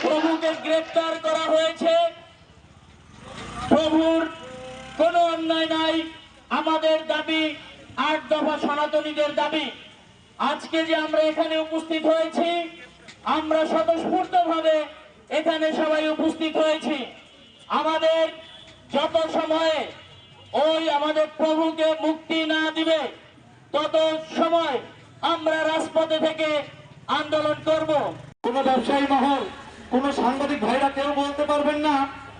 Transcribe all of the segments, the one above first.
প্রভুকে গ্রেফতার করা হয়েছে। প্রভুর কোনো অন্যায় নাই। আমাদের দাবি ৮ দফা সনাতনীদের দাবি। আজকে যে আমরা এখানে উপস্থিত হয়েছি, আমরা স্বতঃস্ফূর্তভাবে এখানে সবাই উপস্থিত হয়েছি। আমাদের যত সময়ে ওই আমাদের প্রভুকে মুক্তি না দিবে তত সময় আমরা রাজপথে থেকে আন্দোলন করব। কোন ব্যবসায়ী মহল, কোন সাংবাদিক ভাইরা কেউ বলতে পারবেন না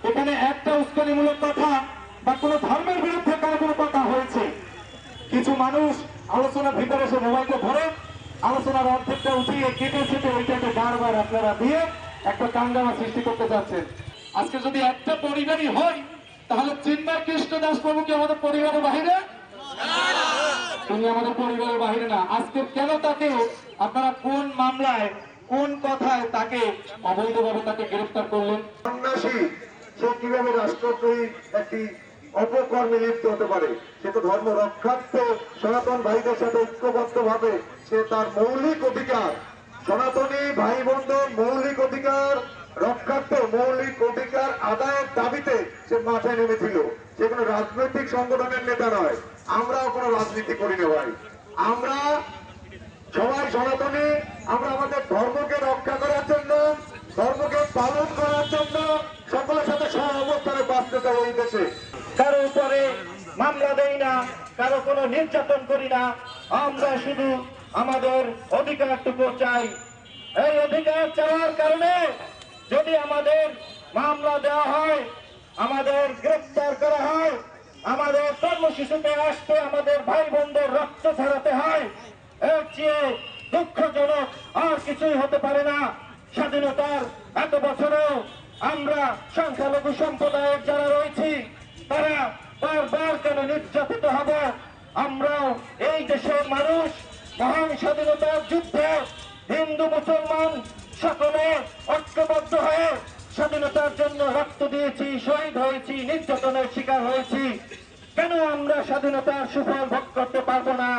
এখানে একটা উস্কানিমূলক কথা বা কোন ধর্মের বিরুদ্ধে কোনো কথা হয়েছে। কিছু মানুষ আলোচনার ভিতরে এসে মোবাইলটা ধরে আলোচনার অর্ধেকটা উঠিয়ে কেটে ছেটে ওইটাকে বারবার আপনারা দিয়ে একটা কাঙ্গামা সৃষ্টি করতে চাচ্ছেন। আজকে যদি একটা পরিবারই হয় তাহলে চিন্ময় কৃষ্ণ দাস প্রভু কি আমাদের পরিবারের বাহিরে? তিনি আমাদের পরিবারের বাহিরে না। আজকে কেন তাকে আপনারা কোন মামলায় কোন কথায় তাকে অবৈধভাবে তাকে গ্রেফতার করলেন? সন্ন্যাসী সে কিভাবে রাষ্ট্রদ্রোহী একটি অপকর্মে লিপ্ত হতে পারে? সে তো ধর্ম রক্ষার্থ সনাতন ভাইদের সাথে ঐক্যবদ্ধ ভাবে সে তার মৌলিক অধিকার, সনাতনী ভাই বোনদের মৌলিক অধিকার রক্ষার্থে মৌলিক অধিকার আদায়ের দাবিতে সে মাঠে নেমেছিল। সে কোনো রাজনৈতিক সংগঠনের নেতা নয়। আমরাও কোনো রাজনীতি করি না ভাই। আমরা সবাই সনাতনী। আমরা আমাদের ধর্মকে রক্ষা করার জন্য, ধর্মকে পালন করার জন্য সকলের সাথে সহ অবস্থানে বাঁচতে চাই এই দেশে। কারো উপরে মামলা দেই না, কারো কোনো নির্যাতন করি না। আমরা শুধু আমাদের অধিকারটুকু চাই। এই অধিকার চাওয়ার কারণে যদি আমাদের মামলা দেওয়া হয়, আমাদের গ্রেফতার করা হয়, আমাদের কর্মসূচিতে আসতে আমাদের ভাই বোনদের রক্ত ছড়াতে হয়, এর চেয়ে দুঃখজনক আর কিছুই হতে পারে না। স্বাধীনতার এত বছরেও আমরা সংখ্যালঘু সম্প্রদায়ের যারা রয়েছি তারা বারবার কেন নির্যাতিত হব? আমরাও এই দেশের মানুষ মহান স্বাধীনতার যুদ্ধে হিন্দু মুসলমান সকলে ঐক্যবদ্ধ হয়ে স্বাধীনতার জন্য রক্ত দিয়েছি, শহীদ হয়েছি, নির্যাতনের শিকার হয়েছি। কেন আমরা স্বাধীনতার সুফল ভোগ করতে পারবো না?